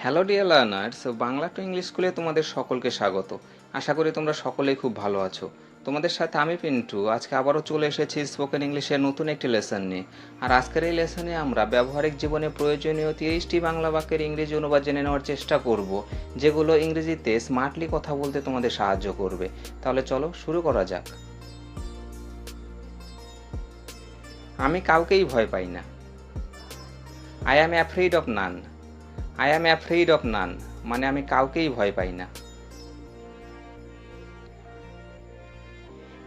Hello dear learners, Bangla to English স্কুলে তোমাদের সকলকে স্বাগত। আশা করি তোমরা সকলেই খুব ভালো আছো। তোমাদের সাথে আমি পিন্টু আজকে আবারও চলে এসেছি স্পোকেন ইংলিশের নতুন একটি লেসন নিয়ে। আর আজকের এই লেসনে আমরা ব্যবহারিক জীবনে প্রয়োজনীয় 30টি বাংলা বাক্যের ইংরেজি অনুবাদ জেনে নেওয়ার চেষ্টা করব, যেগুলো ইংরেজিতে স্মার্টলি কথা বলতে তোমাদের সাহায্য করবে। তাহলে চলো শুরু করা যাক। আমি কাউকেই ভয় পাই না। I am afraid of naan. I am afraid of নান মানে আমি কাউকেই ভয় পাই না।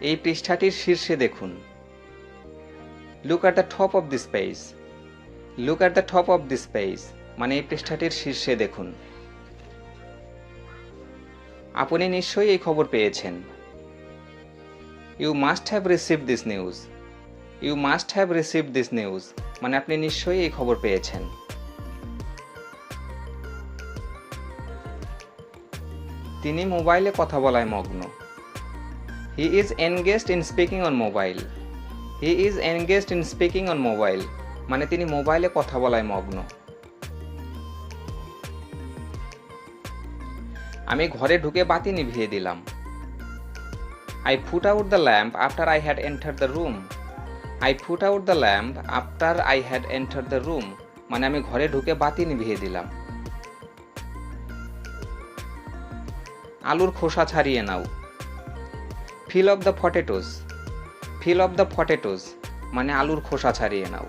এই পৃষ্ঠাটির শীর্ষে দেখুন। Look at the top of this page. Look at the top of this page মানে এই পৃষ্ঠাটির শীর্ষে দেখুন। আপনি নিশ্চয়ই এই খবর পেয়েছেন। You must have received this news. You must have received this news মানে আপনি নিশ্চয়ই এই খবর পেয়েছেন। তিনি মোবাইলে কথা বলায় মগ্ন। He is engaged in speaking on mobile. He is engaged in speaking on mobile মানে তিনি মোবাইলে কথা বলায় মগ্ন। আমি ঘরে ঢুকে বাতি নিভিয়ে দিলাম। I put out the lamp after I had entered the room. I put out the lamp after I had entered the room মানে আমি ঘরে ঢুকে বাতি নিভিয়ে দিলাম। আলুর খোসা ছাড়িয়ে নাও। Peel off the potatoes. Peel off the potatoes মানে আলুর খোসা ছাড়িয়ে নাও।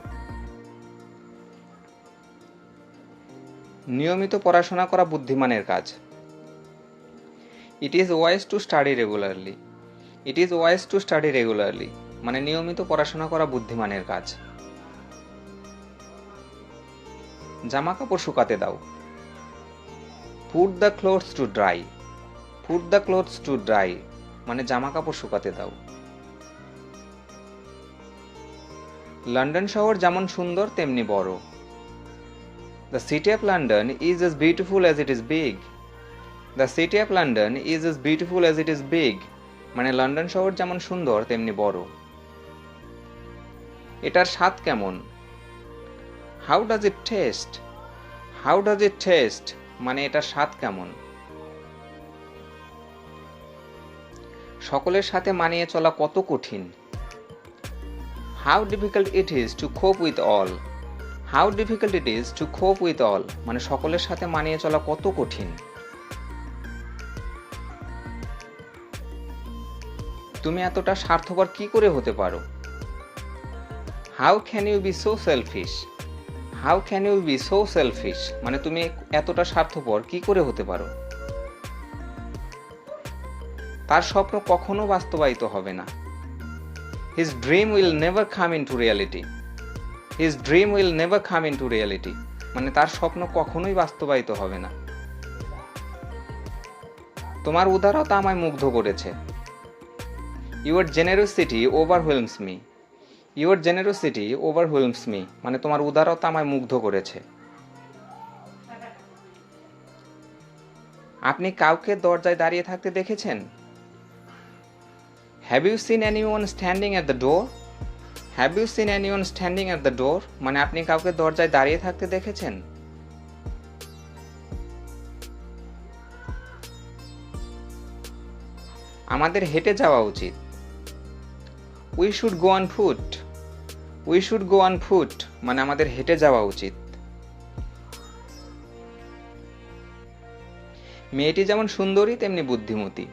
নিয়মিত পড়াশোনা করা বুদ্ধিমানের কাজ। It is wise to study regularly. It is wise to study regularly মানে নিয়মিত পড়াশোনা করা বুদ্ধিমানের কাজ। জামা কাপড় শুকাতে দাও। Put the clothes to dry. Put the clothes to dry মানে জামা কাপড় শুকাতে দাও। লন্ডন শহর যেমন সুন্দর তেমনি বড়। The city of London is as beautiful as it is big. The city of London is as beautiful as it is big মানে লন্ডন শহর যেমন সুন্দর তেমনি বড়। এটার স্বাদ কেমন? How does it taste? How does it taste মানে এটার স্বাদ কেমন। সকলের সাথে মানিয়ে চলা কত কঠিন। How difficult it is two কোপ with all. How difficult it is two কোপ উইথ অল মানে সকলের সাথে মানিয়ে চলা কত কঠিন। তুমি এতটা স্বার্থপর কি করে হতে পারো? How can you be so selfish. How can you be so selfish মানে তুমি এতটা স্বার্থপর কি করে হতে পারো। তার স্বপ্ন কখনো বাস্তবায়িত হবে না। His dream will never come into reality. His dream will never come into reality মানে তার স্বপ্ন কখনোই বাস্তবায়িত হবে না। তোমার উদারতা আমায় মুগ্ধ করেছে। Your generosity overwhelms me. Your generosity overwhelms me মানে তোমার উদারতা আমায় মুগ্ধ করেছে। আপনি কাউকে দরজায় দাঁড়িয়ে থাকতে দেখেছেন? Have you seen anyone standing at the door? Have you seen anyone standing at the door মানে আপনি কাউকে দরজায় দাঁড়িয়ে থাকতে দেখেছেন? আমাদের হেঁটে যাওয়া উচিত। We should go on foot. We should go on foot মানে আমাদের হেঁটে যাওয়া উচিত। মেয়েটি যেমন সুন্দরী তেমনি বুদ্ধিমতী।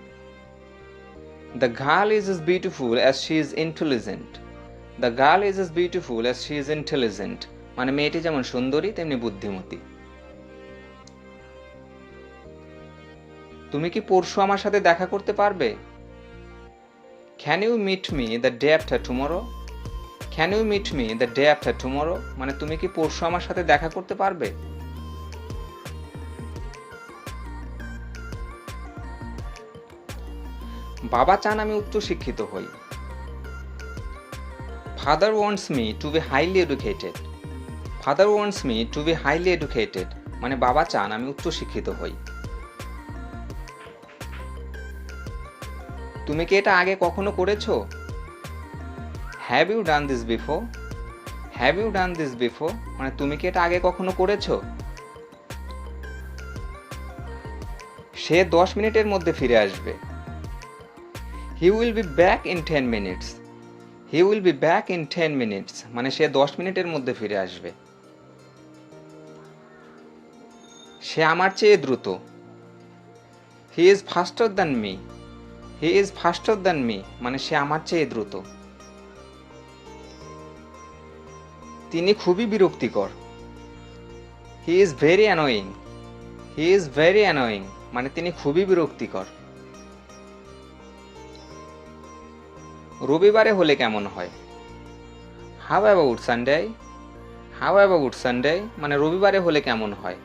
The girl is as beautiful as she is intelligent. The girl is as beautiful as she is intelligent মানে মেয়েটি যেমন সুন্দরী তেমনি বুদ্ধিমতী। তুমি কি পরশু আমার সাথে দেখা করতে পারবে? Can you meet me the day after tomorrow? Can you meet me the day after tomorrow মানে তুমি কি পরশু আমার সাথে দেখা করতে পারবে? বাবা চান আমি উচ্চ শিক্ষিত হই। Father wants me to be highly educated. Father wants me to be highly educated মানে বাবা চান আমি উচ্চ শিক্ষিত হই। তুমি কি এটা আগে কখনো করেছো? Have you done this before? Have you done this before মানে তুমি কি এটা আগে কখনো করেছো? সে 10 মিনিটের মধ্যে ফিরে আসবে। He will be back in 10 minutes. He will be back in 10 minutes মানে সে 10 মিনিটের মধ্যে ফিরে আসবে। সে আমার চেয়ে দ্রুত। He is faster than me. He is faster than me মানে সে আমার চেয়ে দ্রুত। তিনি খুবই বিরক্তিকর। He is very annoying. He is very annoying মানে তিনি খুবই বিরক্তিকর। রবিবারে হলে কেমন হয়? How about Sunday? How about Sunday মানে রবিবারে হলে কেমন হয়?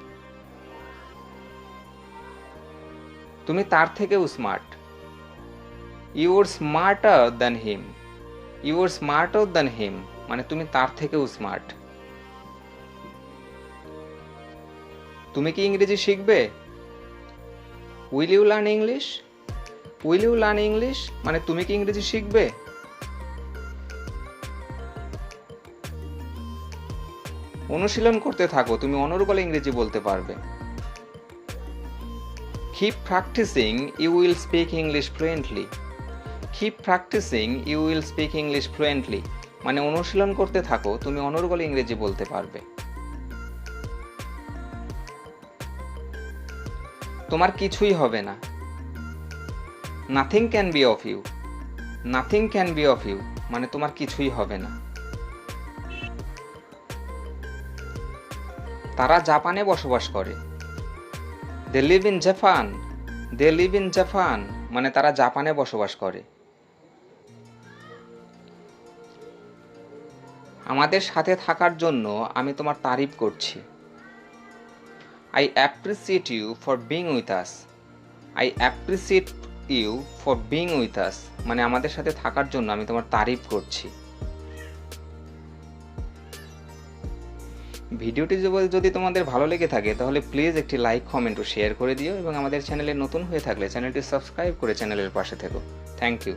তুমি তার থেকেও smart. You are smarter than him. You are smarter than him মানে তুমি তার থেকেও স্মার্ট। তুমি কি ইংরেজি শিখবে? Will you learn English? Will you learn English মানে তুমি কি ইংরেজি শিখবে? অনুশীলন করতে থাকো, তুমি অনর্গল ইংরেজি বলতে পারবে। Keep practicing, you will speak English fluently. Keep practicing, you will speak English fluently. মানে অনুশীলন করতে থাকো, তুমি অনর্গল ইংরেজি বলতে পারবে। তোমার কিছুই হবে না। Nothing can be of you. Nothing can be of you মানে তোমার কিছুই হবে না। তারা জাপানে বসবাস করে। They live in Japan. They live in Japan মানে তারা জাপানে বসবাস করে। আমাদের সাথে থাকার জন্য আমি তোমার তারিফ করছি। I appreciate you for being with us. I appreciate you for being with us মানে আমাদের সাথে থাকার জন্য আমি তোমার তারিফ করছি। ভিডিওটি যদি তোমাদের ভালো লেগে থাকে তাহলে প্লিজ একটি লাইক, কমেন্ট ও শেয়ার করে দিও এবং আমাদের চ্যানেলে নতুন হয়ে থাকলে চ্যানেলটি সাবস্ক্রাইব করে চ্যানেলের পাশে থেকো। Thank you.